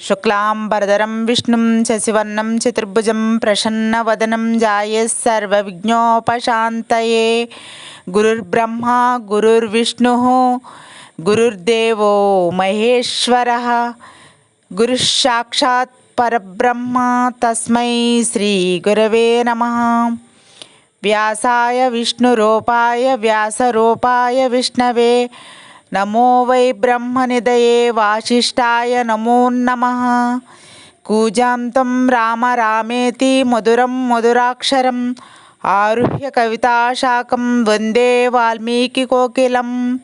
शुक्लांबरधरं विष्णुं शशिवर्णं चतुर्भुजं प्रसन्नवदनं ध्यायेत्सर्वविघ्नोपशान्तये। गुरुर्ब्रह्मा गुरुर्विष्णुः गुरुर्देवो महेश्वरः गुरुः साक्षात् परब्रह्म तस्मै श्रीगुरवे नमः। व्यासाय विष्णुरूपाय व्यासरूपाय विष्णवे नमो वै ब्रह्मनिधये वासिष्ठाय नमो नमः। कूजान्तं राम रामेति मधुरं मधुराक्षरम् आरुह्य कविताशाकं वन्दे वाल्मीकिकोकिलम्।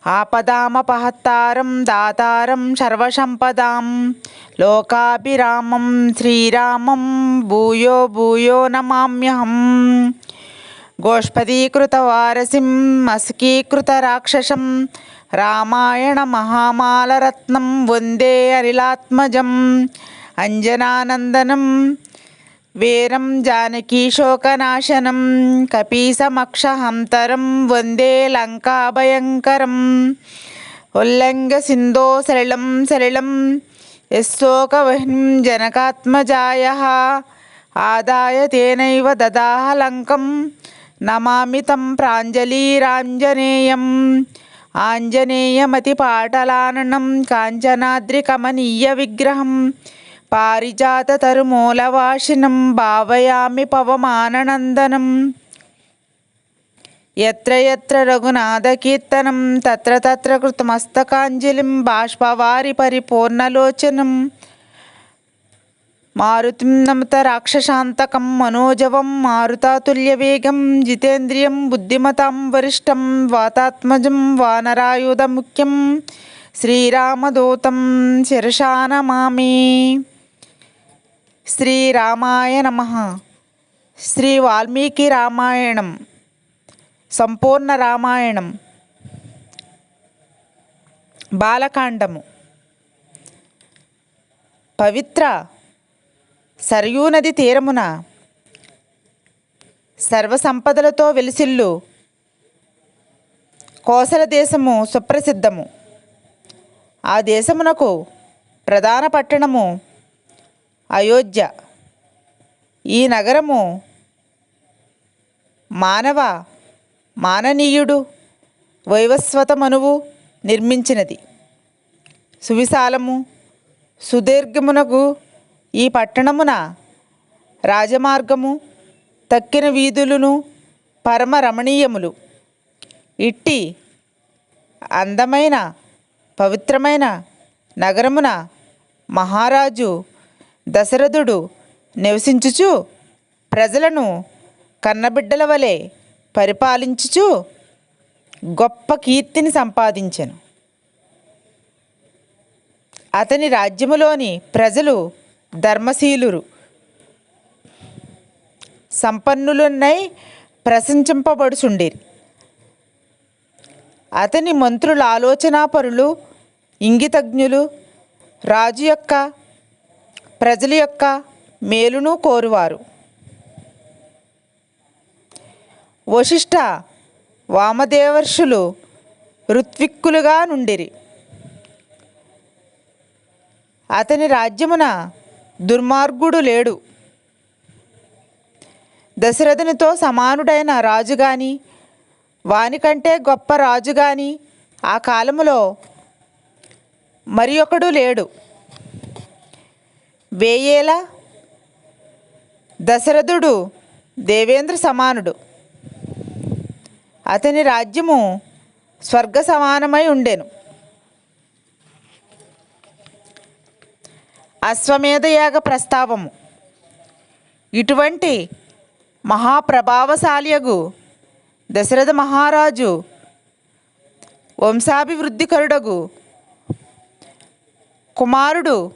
आपदामपहत्तारं दातारं सर्वसम्पदां लोकाभिरामं श्रीरामं भूयो भूयो नमाम्यहम्। गोष्पदीकृतवारसिं मस्कीकृतराक्षसं रामायणमहामालरत्नं वन्दे अनिलात्मजम्। अञ्जनानन्दनं वीरं जानकीशोकनाशनं कपीसमक्षहन्तरं वन्दे लङ्काभयङ्करम्। उल्लङ्घ्य सिन्धो सलिलं सलिलं यशोकवह्निं जनकात्मजायः आदाय तेनैव ददाह लङ्कं नमामि तं प्राञ्जलिराञ्जनेयम्। आञ्जनेयमतिपाटलाननं काञ्चनाद्रिकमनीयविग्रहं पारिजाततरुमूलवासिनं भावयामि पवमाननन्दनं। यत्र यत्र रघुनाथकीर्तनं तत्र तत्र कृतमस्तकाञ्जलिं बाष्पवारि परिपूर्णलोचनं। मारुतिं नमत राक्षसान्तकं मनोजवं मारुतातुल्यवेगं जितेन्द्रियं बुद्धिमतां वरिष्ठं वातात्मजं वानरायुधमुख्यं श्रीरामदूतं शिरसा नमामि। శ్రీరామాయ నమః. శ్రీ వాల్మీకి రామాయణం సంపూర్ణ రామాయణం బాలకాండము. పవిత్ర సరయూనది తీరమున సర్వసంపదలతో వెలిసిల్లు కోసల దేశము సుప్రసిద్ధము. ఆ దేశమునకు ప్రధాన పట్టణము అయోధ్య. ఈ నగరము మాననీయుడు వైవస్వతమనువు నిర్మించినది. సువిశాలము సుదీర్ఘమునకు ఈ పట్టణమున రాజమార్గము తక్కిన వీధులను పరమ రమణీయములు. ఇట్టి అందమైన పవిత్రమైన నగరమున మహారాజు దశరథుడు నివసించుచు ప్రజలను కన్నబిడ్డల వలె పరిపాలించుచు గొప్ప కీర్తిని సంపాదించెను. అతని రాజ్యములోని ప్రజలు ధర్మశీలురు సంపన్నులున్నై ప్రశంసింపబడుచుండిరి. అతని మంత్రుల ఆలోచనాపరులు ఇంగితజ్ఞులు, రాజు యొక్క ప్రజల యొక్క మేలును కోరువారు. వశిష్ఠ వామదేవర్షులు ఋత్విక్కులుగా నుండిరి. అతని రాజ్యమున దుర్మార్గుడు లేడు. దశరథునితో సమానుడైన రాజు గాని వానికంటే గొప్ప రాజు గాని ఆ కాలములో మరి ఒకడు లేడు. వేయేల దశరథుడు దేవేంద్ర సమానుడు. అతని రాజ్యము స్వర్గ సమానమై ఉండెను. అశ్వమేధయాగ ప్రస్తావము. ఇటువంటి మహాప్రభావశాలియగు దశరథ మహారాజు వంశాభివృద్ధికరుడగు కుమారుడు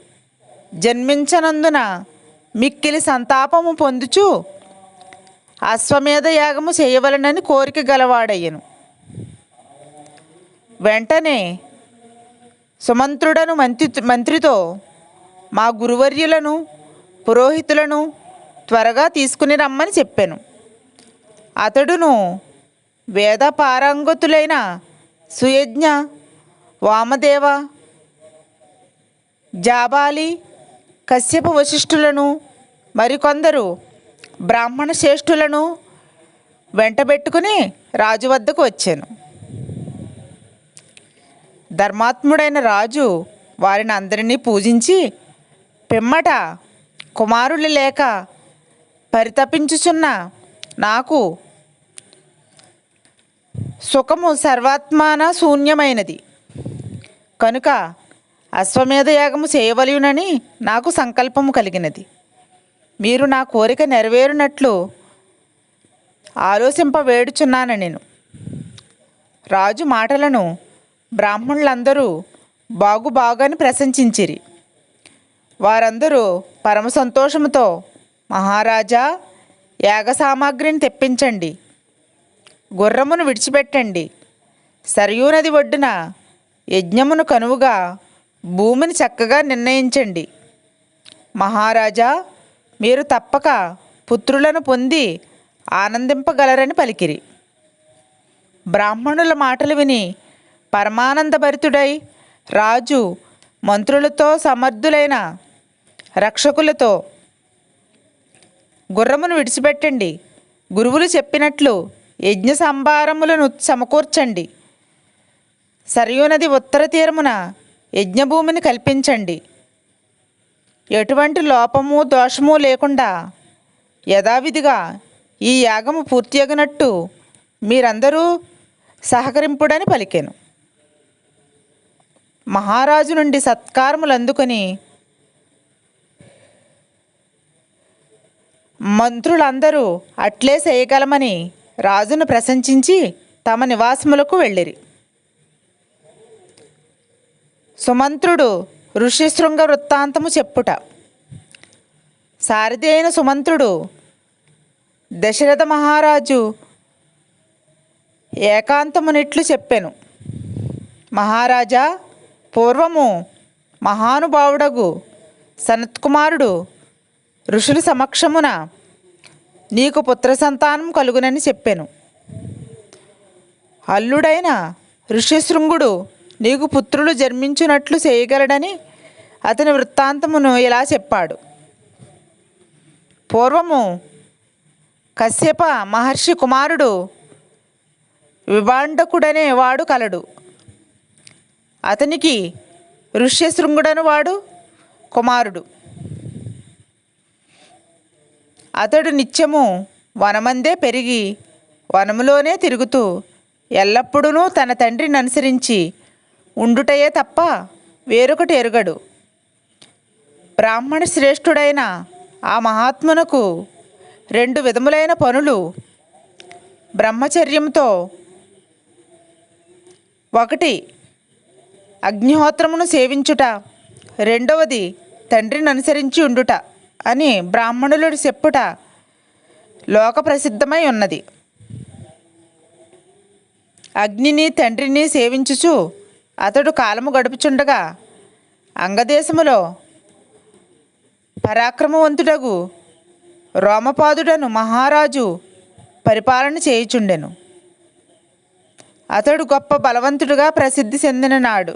జన్మించనందున మిక్కిలి సంతాపము పొందుచు అశ్వమేధయాగము చేయవలనని కోరిక గలవాడయ్యను. వెంటనే సుమంత్రుడను మంత్రితో మా గురువర్యులను పురోహితులను త్వరగా తీసుకుని రమ్మని చెప్పాను. అతడును వేద పారంగతులైన సుయజ్ఞ వామదేవ జాబాలి, కశ్యప వశిష్ఠులను మరికొందరు బ్రాహ్మణ శ్రేష్ఠులను వెంటబెట్టుకుని రాజు వద్దకు వచ్చాను. ధర్మాత్ముడైన రాజు వారిని అందరినీ పూజించి పిమ్మట కుమారులు లేక పరితపించుచున్న నాకు సుఖము సర్వాత్మాన శూన్యమైనది కనుక అశ్వమేధ యాగము చేయవలయునని నాకు సంకల్పము కలిగినది. మీరు నా కోరిక నెరవేరునట్లు ఆలోచింప వేడుచున్నాను. నేను రాజు మాటలను బ్రాహ్మణులందరూ బాగుని ప్రశంసించిరి. వారందరూ పరమ సంతోషముతో మహారాజా, యాగ సామాగ్రిని తెప్పించండి, గుర్రమును విడిచిపెట్టండి, సరయూ నది ఒడ్డున యజ్ఞమును కనువుగా భూమిని చక్కగా నిర్ణయించండి. మహారాజా, మీరు తప్పక పుత్రులను పొంది ఆనందింపగలరని పలికిరి. బ్రాహ్మణుల మాటలు విని పరమానందభరితుడై రాజు మంత్రులతో సమర్థులైన రక్షకులతో గుర్రమును విడిచిపెట్టండి, గురువులు చెప్పినట్లు యజ్ఞ సంభారములను సమకూర్చండి, సరయూ నది ఉత్తర తీరమున యజ్ఞభూమిని కల్పించండి, ఎటువంటి లోపము దోషము లేకుండా యథావిధిగా ఈ యాగము పూర్తియగినట్టు మీరందరూ సహకరింపుడని పలికెను. మహారాజు నుండి సత్కారములు అందుకొని మంత్రులందరూ అట్లే చేయగలమని రాజును ప్రశంసించి తమ నివాసములకు వెళ్ళిరి. సుమంత్రుడు ఋషిశృంగ వృత్తాంతము చెప్పుట. సారథి అయిన సుమంత్రుడు దశరథ మహారాజు ఏకాంతమునిట్లు చెప్పెను. మహారాజా, పూర్వము మహానుభావుడగు సనత్కుమారుడు ఋషుల సమక్షమున నీకు పుత్ర సంతానం కలుగునని చెప్పెను. అల్లుడైన ఋషిశృంగుడు నీకు పుత్రులు జన్మించున్నట్లు చేయగలడని అతని వృత్తాంతమును ఇలా చెప్పాడు. పూర్వము కశ్యప మహర్షి కుమారుడు విభాండకుడనే వాడు కలడు. అతనికి ఋష్యశృంగుడను వాడు కుమారుడు. అతడు నిత్యము వనమందే పెరిగి వనములోనే తిరుగుతూ ఎల్లప్పుడూ తన తండ్రిని అనుసరించి ఉండుటయే తప్ప వేరొకటి ఎరుగడు. బ్రాహ్మణ శ్రేష్ఠుడైన ఆ మహాత్మునకు 2 విధములైన పనులు బ్రహ్మచర్యంతో, ఒకటి అగ్నిహోత్రమును సేవించుట, రెండవది తండ్రిని అనుసరించి ఉండుట అని బ్రాహ్మణులు చెప్పుట లోక ప్రసిద్ధమై ఉన్నది. అగ్నిని తండ్రిని సేవించుచు అతడు కాలము గడుపుచుండగా అంగదేశములో పరాక్రమవంతుడగు రోమపాదుడను మహారాజు పరిపాలన చేయుచుండెను. అతడు గొప్ప బలవంతుడుగా ప్రసిద్ధి చెందిన నాడు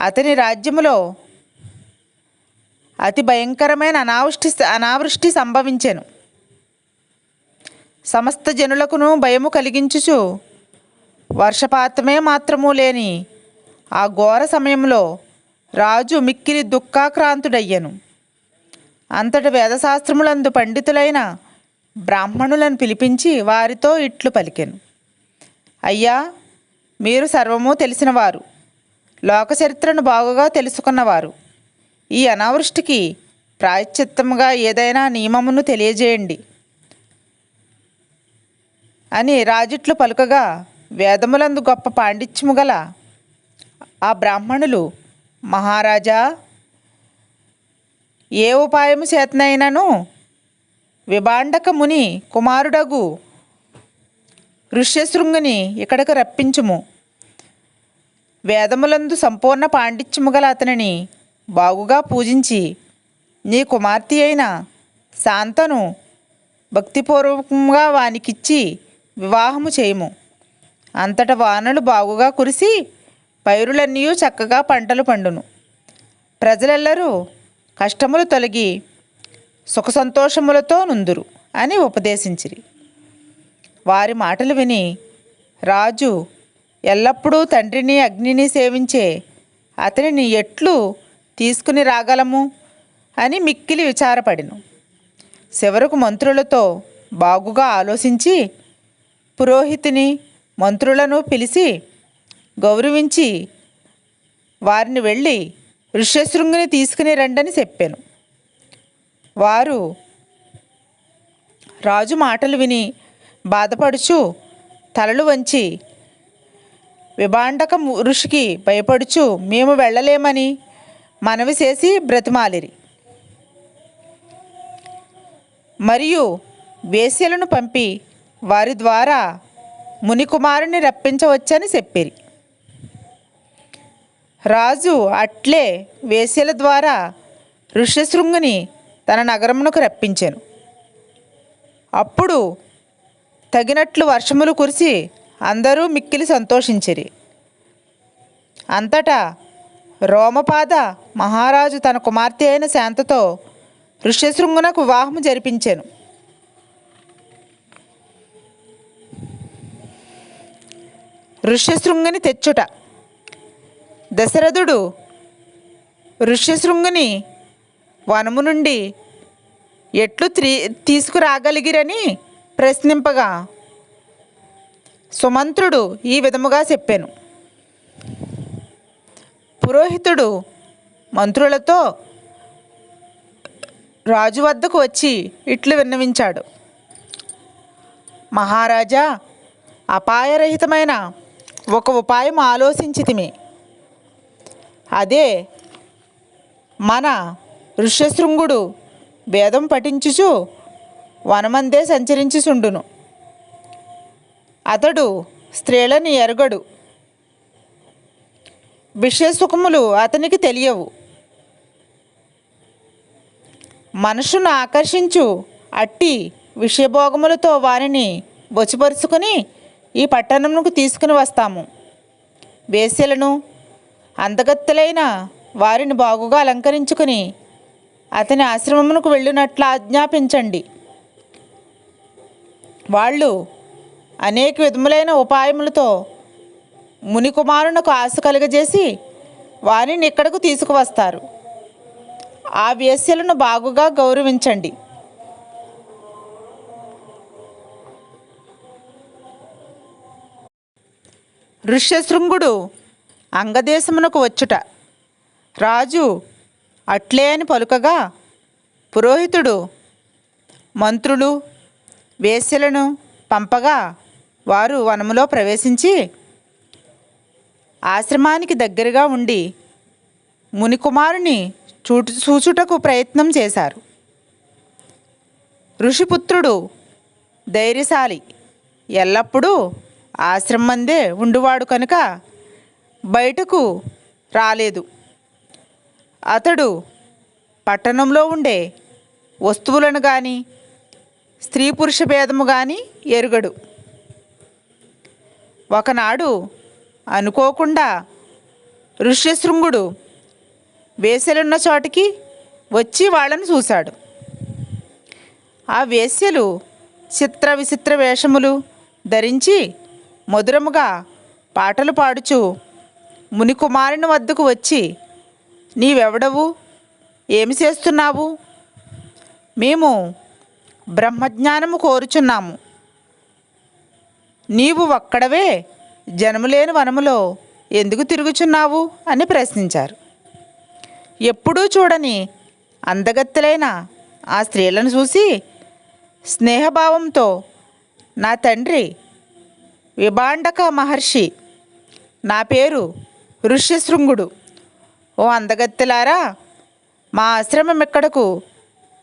అతని రాజ్యములో అతి భయంకరమైన అనావృష్టి సంభవించెను. సమస్త జనులకును భయము కలిగించుచు వర్షపాతమే మాత్రము లేని ఆ ఘోర సమయంలో రాజు మిక్కిలి దుఃఖాక్రాంతుడయ్యను. అంతటి వేదశాస్త్రములందు పండితులైన బ్రాహ్మణులను పిలిపించి వారితో ఇట్లు పలికెను. అయ్యా, మీరు సర్వము తెలిసినవారు, లోకచరిత్రను బాగుగా తెలుసుకున్నవారు. ఈ అనావృష్టికి ప్రాయశ్చిత్తముగా ఏదైనా నియమమును తెలియజేయండి అని రాజిట్లు పలుకగా, వేదములందు గొప్ప పాండిత్యము గల ఆ బ్రాహ్మణులు, మహారాజా, ఏ ఉపాయము చేతనైనను విభాండక ముని కుమారుడగు ఋష్యశృంగుని ఇక్కడకు రప్పించుము. వేదములందు సంపూర్ణ పాండిత్యము గల అతనిని బాగుగా పూజించి నీ కుమార్తె అయిన శాంతను భక్తిపూర్వకంగా వానికిచ్చి వివాహము చేయుము. అంతట వానలు బాగుగా కురిసి పైరులన్నీ చక్కగా పంటలు పండును. ప్రజలెల్లరూ కష్టములు తొలగి సుఖ సంతోషములతో నుందురు అని ఉపదేశించిరి. వారి మాటలు విని రాజు ఎల్లప్పుడూ తండ్రిని అగ్నిని సేవించే అతనిని ఎట్లు తీసుకుని రాగలము అని మిక్కిలి విచారపడిను. చివరకు మంత్రులతో బాగుగా ఆలోచించి పురోహితుని మంత్రులను పిలిచి గౌరవించి వారిని వెళ్ళి ఋష్యశృంగుని తీసుకుని రండని చెప్పాను. వారు రాజు మాటలు విని బాధపడుచు తలలు వంచి విభాండక ఋషికి భయపడుచు మేము వెళ్ళలేమని మనవి చేసి బ్రతిమాలిరి. మరియు వేశ్యలను పంపి వారి ద్వారా మునికుమారుని రప్పించవచ్చని చెప్పిరి. రాజు అట్లే వేశ్యల ద్వారా ఋష్యశృంగుని తన నగరమునకు రప్పించెను. అప్పుడు తగినట్లు వర్షములు కురిసి అందరూ మిక్కిలి సంతోషించిరి. అంతటా రోమపాద మహారాజు తన కుమార్తె అయిన శాంతతో ఋష్యశృంగునకు వివాహము జరిపించెను. ఋష్యశృంగుని తెచ్చుట. దశరథుడు ఋష్యశృంగుని వనము నుండి ఎట్లు తీసుకురాగలిగిరని ప్రశ్నింపగా సుమంత్రుడు ఈ విధముగా చెప్పాను. పురోహితుడు మంత్రులతో రాజు వద్దకు వచ్చి ఇట్లు విన్నవించాడు. మహారాజా, అపాయరహితమైన ఒక ఉపాయం ఆలోచించితిమి. అదే మన ఋష్యశృంగుడు వేదం పఠించుచు వనమందే సంచరించుచుండును. అతడు స్త్రీలని ఎరగడు, విషయసుఖములు అతనికి తెలియవు. మనసును ఆకర్షించు అట్టి విషయభోగములతో వారిని వశపరుచుకొని ఈ పట్టణమునకు తీసుకుని వస్తాము. వేశ్యలను అందగత్తెలైన వారిని బాగుగా అలంకరించుకుని అతని ఆశ్రమమునకు వెళ్ళినట్లు ఆజ్ఞాపించండి. వాళ్ళు అనేక విధములైన ఉపాయములతో మునికుమారునకు ఆశ కలుగజేసి వారిని ఇక్కడకు తీసుకువస్తారు. ఆ వేశ్యలను బాగుగా గౌరవించండి. ఋష్యశృంగుడు అంగదేశమునకు వచ్చుట. రాజు అట్లే అని పలుకగా పురోహితుడు మంత్రులు వేశ్యలను పంపగా వారు వనములో ప్రవేశించి ఆశ్రమానికి దగ్గరగా ఉండి మునికుమారుని చూచుటకు ప్రయత్నం చేశారు. ఋషిపుత్రుడు ధైర్యశాలి, ఎల్లప్పుడూ ఆశ్రమందే ఉండువాడు కనుక బయటకు రాలేదు. అతడు పట్టణంలో ఉండే వస్తువులను కానీ స్త్రీ పురుష భేదము కానీ ఎరుగడు. ఒకనాడు అనుకోకుండా ఋష్యశృంగుడు వేశ్యలున్న చోటికి వచ్చి వాళ్ళను చూశాడు. ఆ వేశ్యలు చిత్ర విచిత్ర వేషములు ధరించి మధురముగా పాటలు పాడుచు మునికుమారుని వద్దకు వచ్చి, నీవెవడవు, ఏమి చేస్తున్నావు? మేము బ్రహ్మజ్ఞానము కోరుచున్నాము. నీవు ఒక్కడవే జనములేని వనములో ఎందుకు తిరుగుచున్నావు అని ప్రశ్నించారు. ఎప్పుడూ చూడని అందగత్తెలైన ఆ స్త్రీలను చూసి స్నేహభావంతో, నా తండ్రి విభాండక మహర్షి, నా పేరు ఋష్యశృంగుడు. ఓ అందగత్తెలారా, మా ఆశ్రమం ఇక్కడకు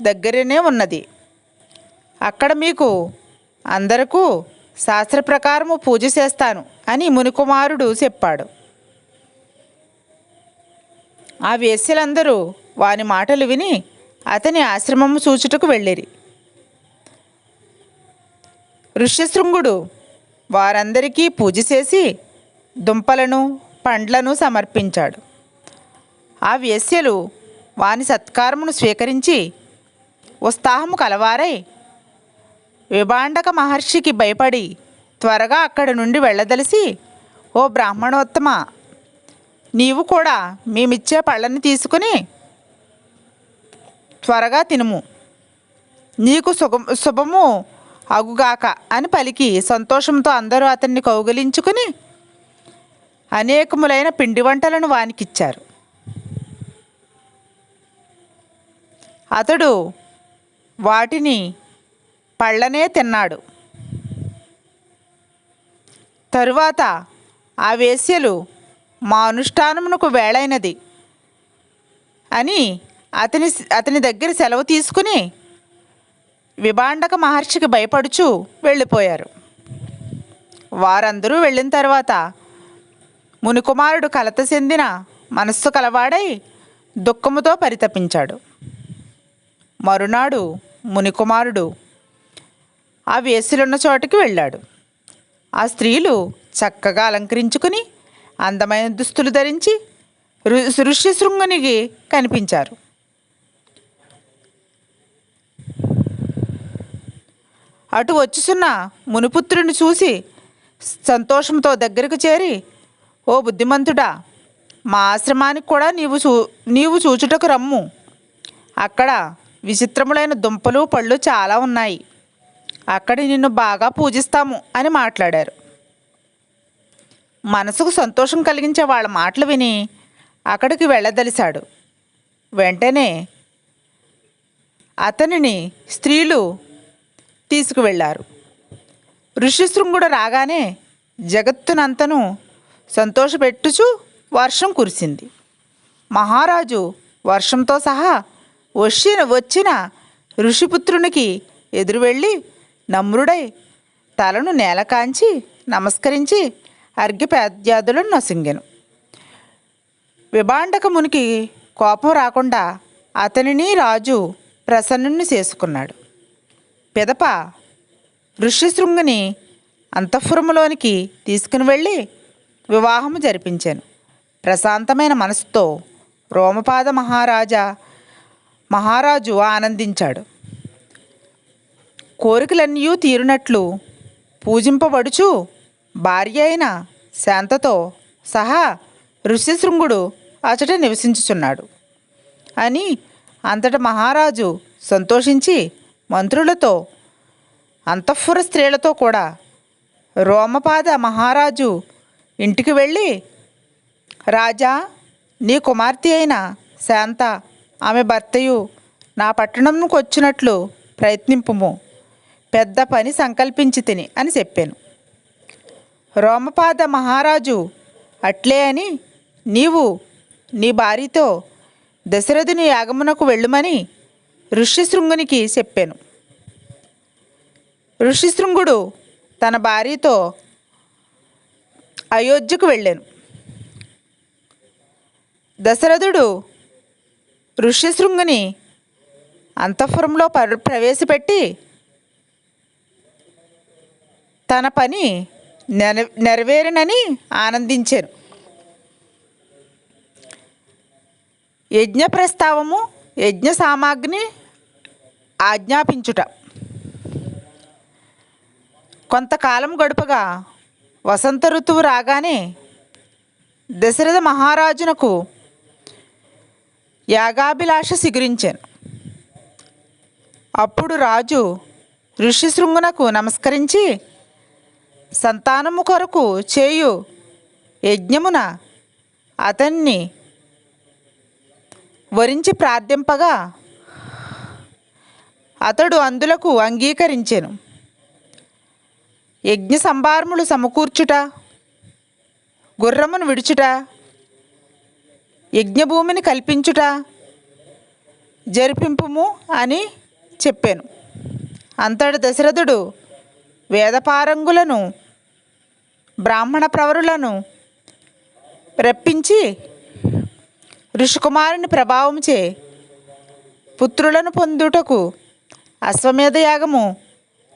దగ్గరనే ఉన్నది. అక్కడ మీకు అందరకు శాస్త్ర ప్రకారము పూజ చేస్తాను అని మునికుమారుడు చెప్పాడు. ఆ వేశ్యలందరూ వాని మాటలు విని అతని ఆశ్రమము చూచుటకు వెళ్ళిరి. ఋష్యశృంగుడు వారందరికీ పూజ చేసి దుంపలను పండ్లను సమర్పించాడు. ఆ వేశ్యలు వాని సత్కారమును స్వీకరించి ఉత్సాహము కలవారై విభాండక మహర్షికి భయపడి త్వరగా అక్కడి నుండి వెళ్ళదలిసి, ఓ బ్రాహ్మణోత్తమ, నీవు కూడా మేమిచ్చే పళ్ళని తీసుకుని త్వరగా తినుము, నీకు శుభము అగుగాక అని పలికి సంతోషంతో అందరూ అతన్ని కౌగిలించుకుని అనేకములైన పిండి వంటలను వానికిచ్చారు. అతడు వాటిని పళ్ళనే తిన్నాడు. తరువాత ఆ వేశ్యలు మా అనుష్ఠానమునకు వేళైనది అని అతని దగ్గర సెలవు తీసుకుని విభాండక మహర్షికి భయపడుచు వెళ్ళిపోయారు. వారందరూ వెళ్ళిన తర్వాత మునికుమారుడు కలత చెందిన మనస్సు కలవాడై దుఃఖముతో పరితపించాడు. మరునాడు మునికుమారుడు ఆ వేశ్యలున్న చోటికి వెళ్ళాడు. ఆ స్త్రీలు చక్కగా అలంకరించుకుని అందమైన దుస్తులు ధరించి ఋష్యశృంగునికి కనిపించారు. అటు వచ్చుచున్న మునిపుత్రుని చూసి సంతోషంతో దగ్గరకు చేరి, ఓ బుద్ధిమంతుడా, మా ఆశ్రమానికి కూడా నీవు చూచుటకు రమ్ము. అక్కడ విచిత్రములైన దుంపలు పళ్ళు చాలా ఉన్నాయి. అక్కడ నిన్ను బాగా పూజిస్తాము అని మాట్లాడారు. మనసుకు సంతోషం కలిగించే వాళ్ళ మాటలు విని అక్కడికి వెళ్ళదలిశాడు. వెంటనే అతనిని స్త్రీలు తీసుకువెళ్ళారు. ఋష్యశృంగుడు రాగానే జగత్తునంతను సంతోషపెట్టుచు వర్షం కురిసింది. మహారాజు వర్షంతో సహా వచ్చిన ఋషిపుత్రునికి ఎదురు వెళ్ళి నమ్రుడై తలను నేల కాంచి నమస్కరించి అర్ఘ్యపాద్యాదులను నొసంగెను. విభాండక మునికి కోపం రాకుండా అతనిని రాజు ప్రసన్నుని చేసుకున్నాడు. పిదప ఋష్యశృంగుని అంతఃపురములోనికి తీసుకుని వెళ్ళి వివాహము జరిపించాను. ప్రశాంతమైన మనసుతో రోమపాద మహారాజు ఆనందించాడు. కోరికలన్నీ తీరునట్లు పూజింపబడుచు భార్య అయిన శాంతతో సహా ఋష్యశృంగుడు అచట నివసించుచున్నాడు అని అంతట మహారాజు సంతోషించి మంత్రులతో అంతఃపుర స్త్రీలతో కూడా రోమపాద మహారాజు ఇంటికి వెళ్ళి, రాజా, నీ కుమార్తె అయిన శాంత ఆమె భర్తయు నా పట్టణంకు వచ్చినట్లు ప్రయత్నింపుము, పెద్ద పని సంకల్పించి తిని అని చెప్పాను. రోమపాద మహారాజు అట్లే అని నీవు నీ భార్యతో దశరథుని యాగమునకు వెళ్ళుమని ఋష్యశృంగునికి చెప్పాను. ఋష్యశృంగుడు తన భార్యతో అయోధ్యకు వెళ్ళాను. దశరథుడు ఋష్యశృంగుని అంతఃపురంలో ప్రవేశపెట్టి తన పని నెరవేరినని ఆనందించాను. యజ్ఞ ప్రస్తావము, యజ్ఞ సామాగ్రిని ఆజ్ఞాపించుట. కొంతకాలం గడుపగా వసంత ఋతువు రాగానే దశరథ మహారాజునకు యాగాభిలాష సిగురించాను. అప్పుడు రాజు ఋష్యశృంగునకు నమస్కరించి సంతానము కొరకు చేయు యజ్ఞమున అతన్ని వరించి ప్రార్థింపగా అతడు అందులకు అంగీకరించెను. యజ్ఞ సంభారములు సమకూర్చుట, గుర్రమును విడుచుట, యజ్ఞభూమిని కల్పించుట జరిపింపుము అని చెప్పాను. అంతటి దశరథుడు వేదపారంగులను బ్రాహ్మణ ప్రవరులను రప్పించి ఋషికుమారుని ప్రభావముచే పుత్రులను పొందుటకు అశ్వమేధ యాగము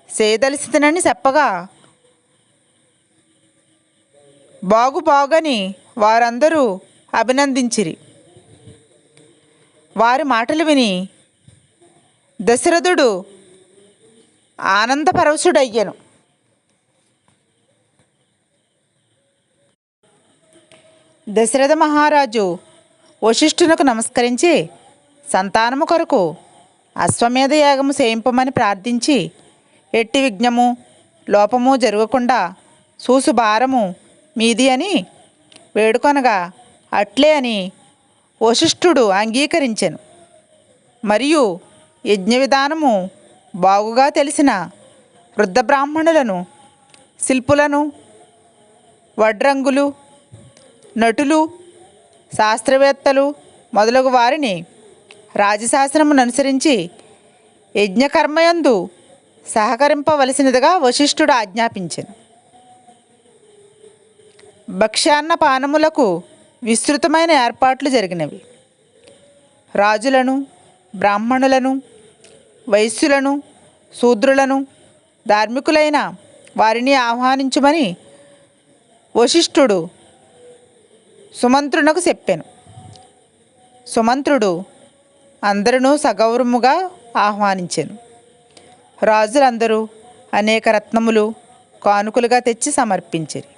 చేయదలిసినని చెప్పగా బాగుని వారందరూ అభినందించిరి. వారి మాటలు విని దశరథుడు ఆనందపరవశుడయ్యను. దశరథ మహారాజు వశిష్ఠునకు నమస్కరించి సంతానము కొరకు అశ్వమేధ యాగము చేయింపమని ప్రార్థించి ఎట్టి విఘ్నము లోపము జరగకుండా చూసు భారము మీది అని వేడుకొనగా అట్లే అని వశిష్ఠుడు అంగీకరించెను. మరియు యజ్ఞ విధానము బాగుగా తెలిసిన వృద్ధ బ్రాహ్మణులను, శిల్పులను, వడ్రంగులు, నటులు, శాస్త్రవేత్తలు మొదలగు వారిని రాజశాసనమును అనుసరించి యజ్ఞకర్మయందు సహకరింపవలసినదిగా వశిష్ఠుడు ఆజ్ఞాపించెను. భక్ష్యాన్న పానములకు విస్తృతమైన ఏర్పాట్లు జరిగినవి. రాజులను, బ్రాహ్మణులను, వైశ్యులను, శూద్రులను, ధార్మికులైన వారిని ఆహ్వానించుమని వశిష్ఠుడు సుమంత్రునకు చెప్పాను. సుమంత్రుడు అందరూ సగౌరవముగా ఆహ్వానించాను. రాజులందరూ అనేక రత్నములు కానుకలుగా తెచ్చి సమర్పించిరి.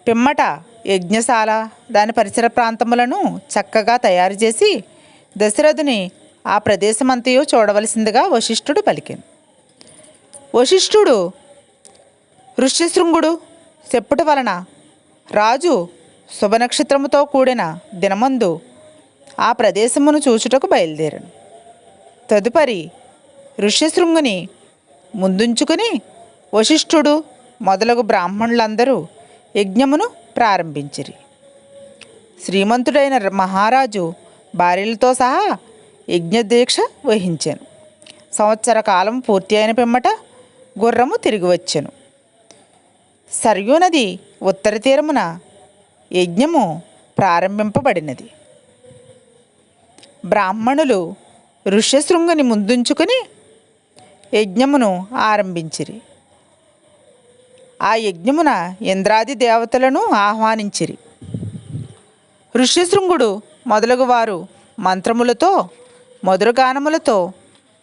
పిమ్మట యజ్ఞశాల దాని పరిసర ప్రాంతములను చక్కగా తయారు చేసి దశరథుని ఆ ప్రదేశమంతయు చూడవలసిందిగా వశిష్ఠుడు పలికాను. వశిష్ఠుడు ఋష్యశృంగుడు చెప్పుట వలన రాజు శుభనక్షత్రముతో కూడిన దినమందు ఆ ప్రదేశమును చూచుటకు బయలుదేరాను. తదుపరి ఋష్యశృంగుని ముందుంచుకుని వశిష్ఠుడు మొదలగు బ్రాహ్మణులందరూ యజ్ఞమును ప్రారంభించిరి. శ్రీమంతుడైన మహారాజు భార్యలతో సహా యజ్ఞదీక్ష వహించాను. సంవత్సర కాలం పూర్తి అయిన పిమ్మట గుర్రము తిరిగి వచ్చెను. సర్యూనది ఉత్తర తీరమున యజ్ఞము ప్రారంభింపబడినది. బ్రాహ్మణులు ఋష్యశృంగుని ముందుంచుకుని యజ్ఞమును ఆరంభించిరి. ఆ యజ్ఞమున ఇంద్రాది దేవతలను ఆహ్వానించిరి. ఋష్యశృంగుడు మొదలగు వారు మంత్రములతో మధురగానములతో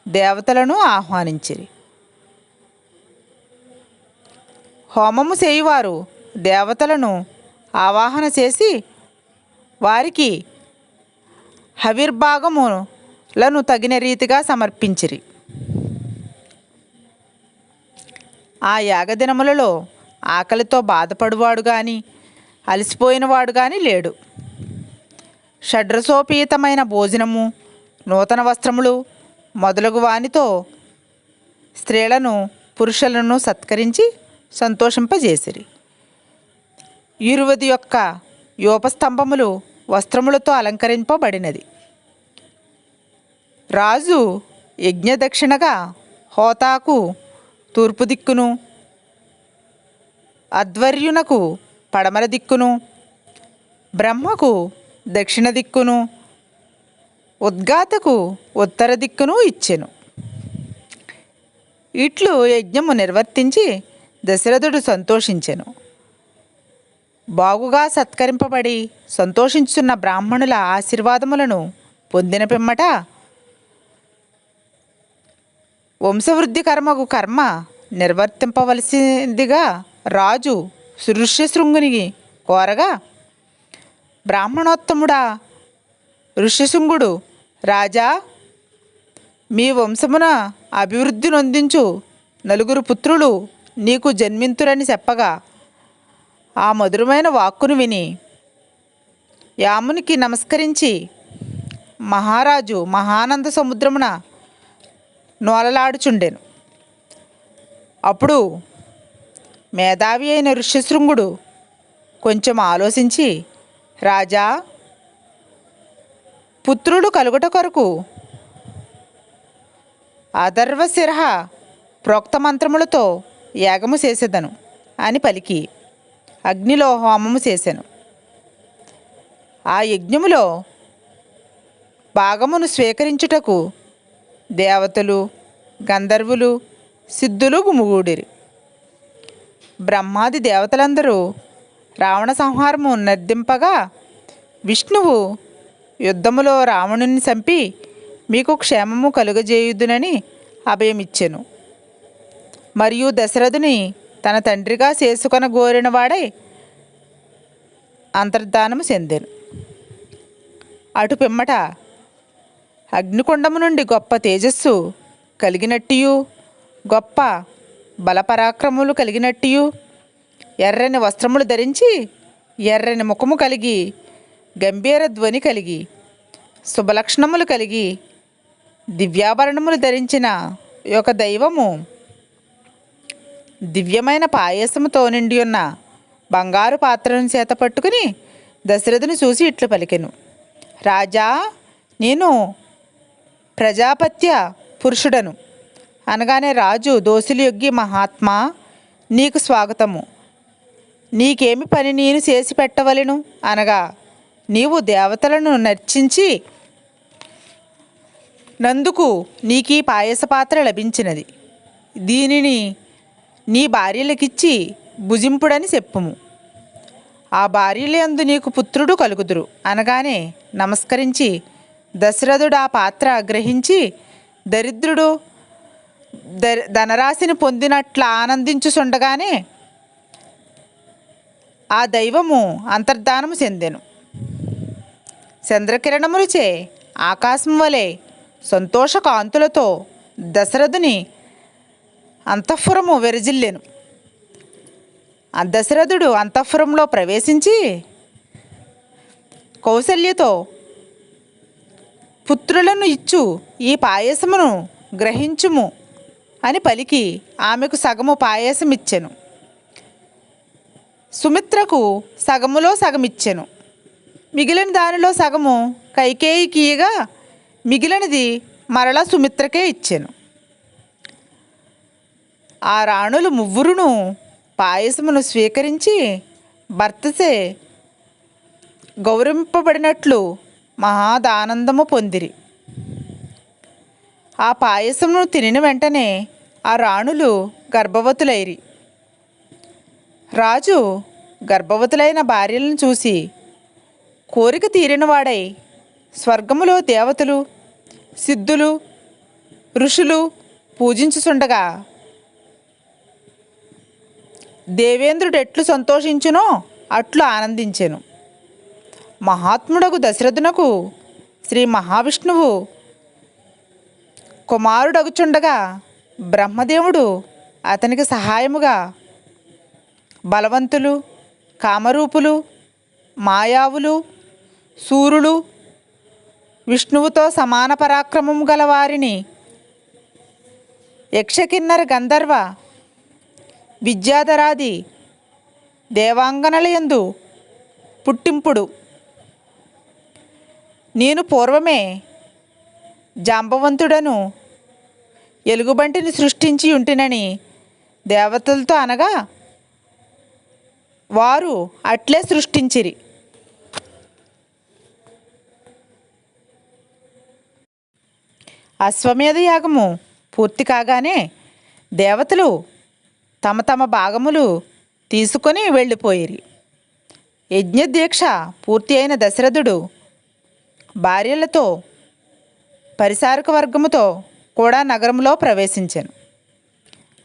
దేవతలను ఆహ్వానించిరి. హోమము చేయువారు దేవతలను ఆవాహన చేసి వారికి హవిర్భాగములను తగిన రీతిగా సమర్పించిరి. ఆ యాగదినములలో ఆకలితో బాధపడువాడు కానీ అలసిపోయినవాడు కానీ లేడు. షడ్రసోపేతమైన భోజనము, నూతన వస్త్రములు మొదలగు వానితో స్త్రీలను పురుషులను సత్కరించి సంతోషింపజేసిరి. 21 యోపస్తంభములు వస్త్రములతో అలంకరింపబడినది. రాజు యజ్ఞదక్షిణగా హోతాకు తూర్పు దిక్కును, అధ్వర్యునకు పడమర దిక్కును, బ్రహ్మకు దక్షిణ దిక్కును, ఉద్గాతకు ఉత్తర దిక్కును ఇచ్చెను. ఇట్లు యజ్ఞము నిర్వర్తించి దశరథుడు సంతోషించెను. బాగుగా సత్కరింపబడి సంతోషించున్న బ్రాహ్మణుల ఆశీర్వాదములను పొందిన పిమ్మట వంశవృద్ధి కర్మ నిర్వర్తింపవలసిందిగా రాజు ఋష్యశృంగుని కోరగా, బ్రాహ్మణోత్తముడా ఋష్యశృంగుడు, రాజా, మీ వంశమున అభివృద్ధి నొందించు 4 పుత్రులు నీకు జన్మింతురని చెప్పగా ఆ మధురమైన వాక్కును విని యామునికి నమస్కరించి మహారాజు మహానంద సముద్రమున నోలలాడుచుండెను. అప్పుడు మేధావి అయిన ఋష్యశృంగుడు కొంచెం ఆలోచించి, రాజా, పుత్రుడు కలుగుట కొరకు అథర్వశిరః ప్రోక్త మంత్రములతో యాగము చేసేదను అని పలికి అగ్నిలో హోమము చేసెను. ఆ యజ్ఞములో భాగమును స్వీకరించుటకు దేవతలు, గంధర్వులు, సిద్ధులు గుమిగూడిరి. బ్రహ్మాది దేవతలందరూ రావణ సంహారము నిర్దింపగా విష్ణువు యుద్ధములో రావణుని చంపి మీకు క్షేమము కలుగజేయుదునని అభయమిచ్చెను. మరియు దశరథుని తన తండ్రిగా చేసుకొనగోరిన వాడై అంతర్ధానము చెందెను. అటు పిమ్మట అగ్నికుండము నుండి గొప్ప తేజస్సు కలిగినట్టియు గొప్ప బలపరాక్రములు కలిగినట్టియు ఎర్రని వస్త్రములు ధరించి ఎర్రని ముఖము కలిగి గంభీర ధ్వని కలిగి శుభలక్షణములు కలిగి దివ్యాభరణములు ధరించిన ఒక దైవము దివ్యమైన పాయసముతో నిండి ఉన్న బంగారు పాత్రను చేత పట్టుకుని దశరథుని చూసి ఇట్లు పలికెను. రాజా, నేను ప్రజాపత్య పురుషుడను. అనగానే రాజు దోసిలి యొగ్గి, మహాత్మా, నీకు స్వాగతము. నీకేమి పని నేను చేసి పెట్టవలెను అనగా, నీవు దేవతలను నర్చించి నందుకు నీకీ పాయస పాత్ర లభించినది. దీనిని నీ భార్యలకిచ్చి భుజింపుడని చెప్పుము. ఆ భార్యలందు నీకు పుత్రుడు కలుగుదురు. అనగానే నమస్కరించి దశరథుడు ఆ పాత్ర గ్రహించి దరిద్రుడు ధనరాశిని పొందినట్ల ఆనందించుచుండగానే ఆ దైవము అంతర్ధానము చెందెను. చంద్రకిరణములచే ఆకాశం వలె సంతోష కాంతులతో దశరథుని అంతఃపురము వెరజిల్లెను. ఆ దశరథుడు అంతఃపురంలో ప్రవేశించి కౌసల్యతో, పుత్రులను ఇచ్చు ఈ పాయసమును గ్రహించుము అని పలికి ఆమెకు సగము పాయసం ఇచ్చెను. సుమిత్రకు సగములో సగమిచ్చెను. మిగిలిన దానిలో సగము కైకేయికి ఇయ్యగా మిగిలినది మరలా సుమిత్రకే ఇచ్చెను. ఆ రాణులు ముగ్గురును పాయసమును స్వీకరించి భర్తచే గౌరవింపబడినట్లు మహాదానందము పొందిరి. ఆ పాయసమును తినిన వెంటనే ఆ రాణులు గర్భవతులైరి. రాజు గర్భవతులైన భార్యలను చూసి కోరిక తీరినవాడై స్వర్గములో దేవతలు, సిద్ధులు, ఋషులు పూజించుచుండగా దేవేంద్రుడు ఎట్లు సంతోషించునో అట్లు ఆనందించెను. మహాత్ముడకు దశరథునకు శ్రీ మహావిష్ణువు కుమారుడగుచుండగా బ్రహ్మదేవుడు అతనికి సహాయముగా బలవంతులు, కామరూపులు, మాయావులు, సూరులు, విష్ణువుతో సమాన పరాక్రమము గలవారిని, యక్షకిన్నర గంధర్వ విద్యాధరాది దేవాంగనలయందు పుట్టింపుడు. నేను పూర్వమే జాంబవంతుడను ఎలుగుబంటిని సృష్టించి ఉంటినని దేవతలతో అనగా వారు అట్లే సృష్టించిరి. అశ్వమేధ యాగము పూర్తి కాగానే దేవతలు తమ తమ భాగములు తీసుకొని వెళ్ళిపోయిరి. యజ్ఞదీక్ష పూర్తి అయిన దశరథుడు భార్యలతో పరిసారక వర్గముతో కూడా నగరంలో ప్రవేశించెను.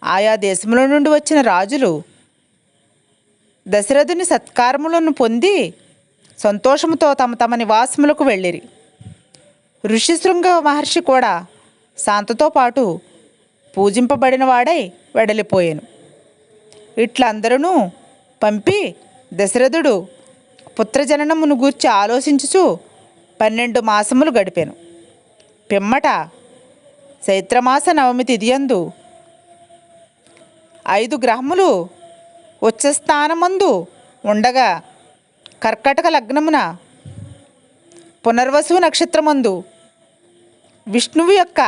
ఆయా దేశముల నుండి వచ్చిన రాజులు దశరథుని సత్కారములను పొంది సంతోషముతో తమ తమ నివాసములకు వెళ్ళిరి. ఋషిశృంగ మహర్షి కూడా శాంతతో పాటు పూజింపబడిన వాడై వెడలిపోయాను. ఇట్లందరూ పంపి దశరథుడు పుత్రజననమును గూర్చి ఆలోచించుచు 12 మాసములు గడిపాను. పిమ్మట చైత్రమాస నవమి తిథియందు 5 గ్రహములు ఉచ్చస్థానమందు ఉండగా కర్కటక లగ్నమున పునర్వసు నక్షత్రమందు విష్ణువు యొక్క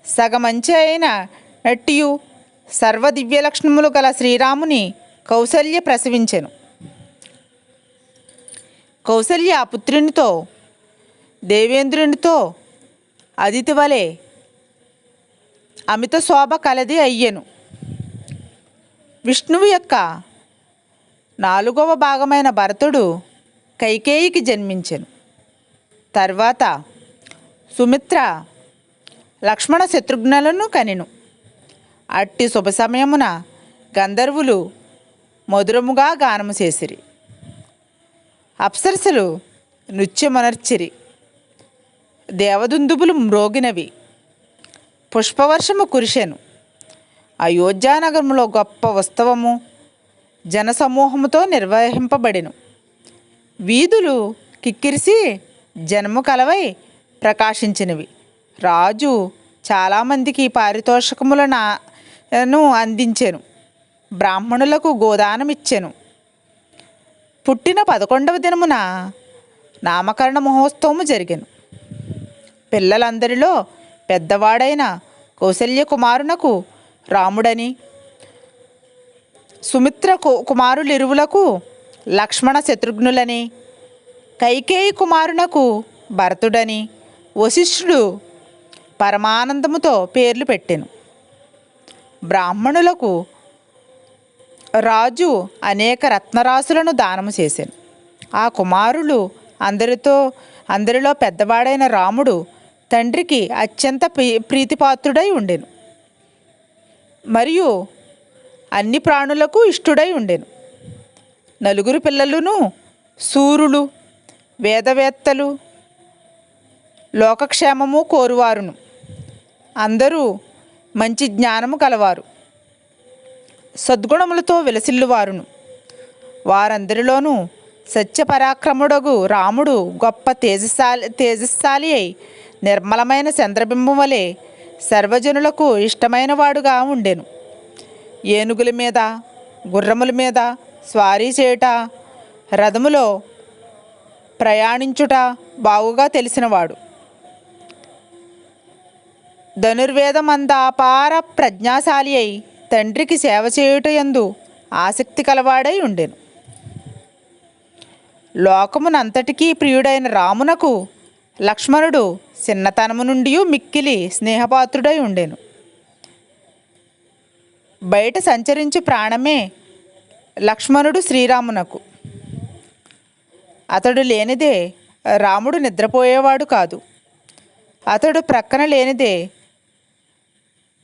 సగమంచి అయిన నట్టియు సర్వదివ్య లక్షణములు గల శ్రీరాముని కౌసల్య ప్రసవించెను. కౌసల్య ఆ పుత్రునితో దేవేంద్రునితో అదితి వలె అమిత శోభ కలది అయ్యెను. విష్ణువు యొక్క 4వ భాగమైన భరతుడు కైకేయికి జన్మించెను. తర్వాత సుమిత్ర లక్ష్మణ శత్రుఘ్నులను కనెను. అట్టి శుభ సమయమున గంధర్వులు మధురముగా గానము చేసిరి. అప్సరసలు నృత్యమనర్చిరి. దేవదుందుబులు మ్రోగినవి. పుష్పవర్షము కురిసెను. అయోధ్యానగరంలో గొప్ప ఉత్సవము జనసమూహముతో నిర్వహింపబడెను. వీధులు కిక్కిరిసి జనము కలవై ప్రకాశించినవి. రాజు చాలామందికి పారితోషికములను అందించెను. బ్రాహ్మణులకు గోదానమిచ్చెను. పుట్టిన 11వ దినమున నామకరణ మహోత్సవము జరిగెను. పిల్లలందరిలో పెద్దవాడైన కౌసల్య కుమారునకు రాముడని, సుమిత్ర కుమారులిరువులకు లక్ష్మణ శత్రుఘ్నులని, కైకేయి కుమారునకు భరతుడని వశిష్ఠుడు పరమానందముతో పేర్లు పెట్టెను. బ్రాహ్మణులకు రాజు అనేక రత్నరాశులను దానము చేశాను. ఆ కుమారులు అందరిలో పెద్దవాడైన రాముడు తండ్రికి అత్యంత ప్రీతిపాత్రుడై ఉండెను. మరియు అన్ని ప్రాణులకు ఇష్టుడై ఉండెను. నలుగురు పిల్లలను శూరులు, వేదవేత్తలు, లోకక్షేమము కోరువారును. అందరూ మంచి జ్ఞానము కలవారు, సద్గుణములతో విలసిల్లువారును. వారందరిలోనూ సత్యపరాక్రముడగు రాముడు గొప్ప తేజస్శాలి అయి నిర్మలమైన చంద్రబింబం వలె సర్వజనులకు ఇష్టమైన వాడుగా ఉండెను. ఏనుగుల మీద, గుర్రముల మీద స్వారీ చేయుట, రథములో ప్రయాణించుట బాగుగా తెలిసినవాడు. ధనుర్వేదమంద అపార ప్రజ్ఞాశాలి అయి తండ్రికి సేవ చేయుట యందు ఆసక్తి కలవాడై ఉండెను. లోకమునంతటికీ ప్రియుడైన రామునకు లక్ష్మణుడు చిన్నతనము నుండి మిక్కిలి స్నేహపాత్రుడై ఉండెను. బయట సంచరించు ప్రాణమే లక్ష్మణుడు శ్రీరామునకు. అతడు లేనిదే రాముడు నిద్రపోయేవాడు కాదు. అతడు ప్రక్కన లేనిదే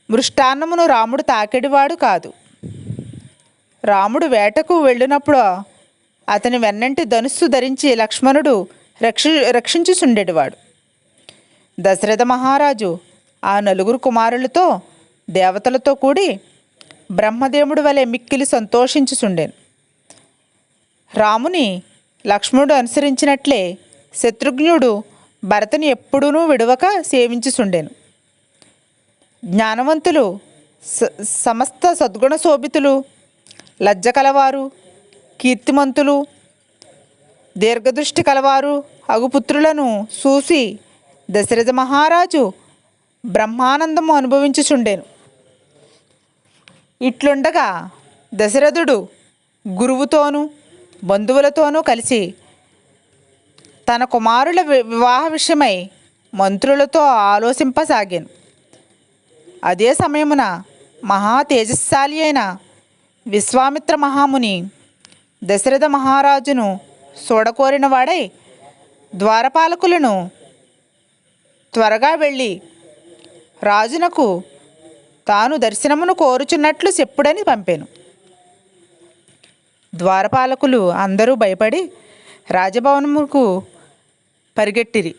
మృష్టాన్నమును రాముడు తాకెడివాడు కాదు. రాముడు వేటకు వెళ్ళినప్పుడు అతని వెన్నంటి ధనుస్సు ధరించి లక్ష్మణుడు రక్షించుచుండేవాడు. దశరథ మహారాజు ఆ నలుగురు కుమారులతో దేవతలతో కూడి బ్రహ్మదేవుడి వలె మిక్కిలి సంతోషించుచుండెను. రాముని లక్ష్మణుడు అనుసరించినట్లే శత్రుఘ్నుడు భరతుని ఎప్పుడూ విడవక సేవించుచుండెను. జ్ఞానవంతులు, సమస్త సద్గుణ శోభితులు, లజ్జ కలవారు, కీర్తిమంతులు, దీర్ఘదృష్టి కలవారు అగుపుత్రులను చూసి దశరథ మహారాజు బ్రహ్మానందము అనుభవించుచుండెను. ఇట్లుండగా దశరథుడు గురువుతోనూ బంధువులతోనూ కలిసి తన కుమారుల వివాహ విషయమై మంత్రులతో ఆలోచింపసాగాను. అదే సమయమున మహా తేజస్శాలి అయిన విశ్వామిత్ర మహాముని దశరథ మహారాజును చూడకోరిన వాడై ద్వారపాలకులను త్వరగా వెళ్ళి రాజునకు తాను దర్శనమును కోరుచున్నట్లు చెప్పుడని పంపాను. ద్వారపాలకులు అందరూ భయపడి రాజభవనముకు పరిగెట్టిరి.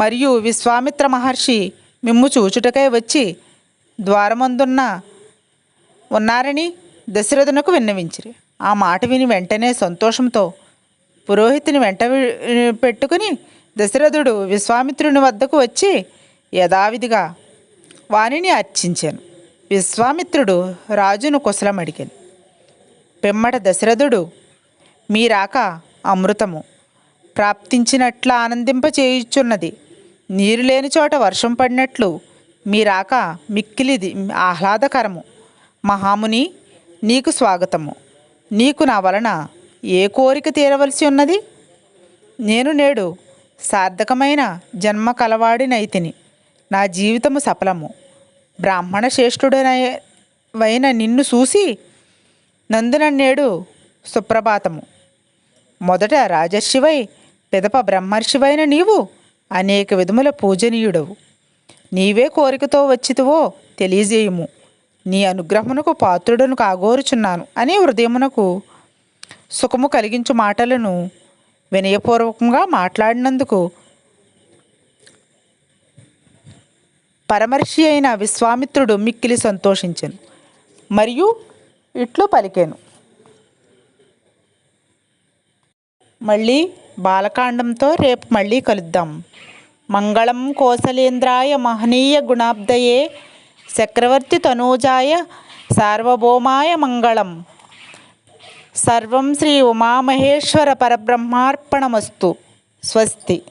మరియు విశ్వామిత్ర మహర్షి మిమ్ము చూచుటకై వచ్చి ఉన్నారని దశరథునకు విన్నవించిరి. ఆ మాట విని వెంటనే సంతోషంతో పురోహితుని వెంట పెట్టుకుని దశరథుడు విశ్వామిత్రుని వద్దకు వచ్చి యథావిధిగా వానిని అర్చించాను. విశ్వామిత్రుడు రాజును కుశలం అడిగాను. పిమ్మట దశరథుడు మీరాక అమృతము ప్రాప్తించినట్ల ఆనందింపచేయుచున్నది. నీరు లేని చోట వర్షం పడినట్లు మీరాక మిక్కిలిది ఆహ్లాదకరము. మహాముని, నీకు స్వాగతము. నీకు నా వలన ఏ కోరిక తీరవలసి ఉన్నది? నేను నేడు సార్థకమైన జన్మ కలవాడినైతిని. నా జీవితము సఫలము. బ్రాహ్మణ శ్రేష్ఠుడైన నిన్ను చూసి నందున నేడు సుప్రభాతము. మొదట రాజర్షివై పిదప బ్రహ్మర్షివైన నీవు అనేక విధముల పూజనీయుడవు. నీవే కోరికతో వచ్చితివో తెలియజేయుము. నీ అనుగ్రహమునకు పాత్రుడను కాగోరుచున్నాను అని హృదయమునకు సుఖము కలిగించు మాటలను వినయపూర్వకంగా మాట్లాడినందుకు పరమర్షి అయిన విశ్వామిత్రుడు మిక్కిలి సంతోషించెను మరియు ఇట్లు పలికెను. మళ్ళీ బాలకాండంతో రేపు మళ్ళీ కలుద్దాం. మంగళం కోసలేంద్రాయ మహనీయ గుణాబ్దయే చక్రవర్తి తనూజాయ సార్వభౌమాయ మంగళం. సర్వం శ్రీ ఉమామహేశ్వర పరబ్రహ్మార్పణమస్తు. స్వస్తి.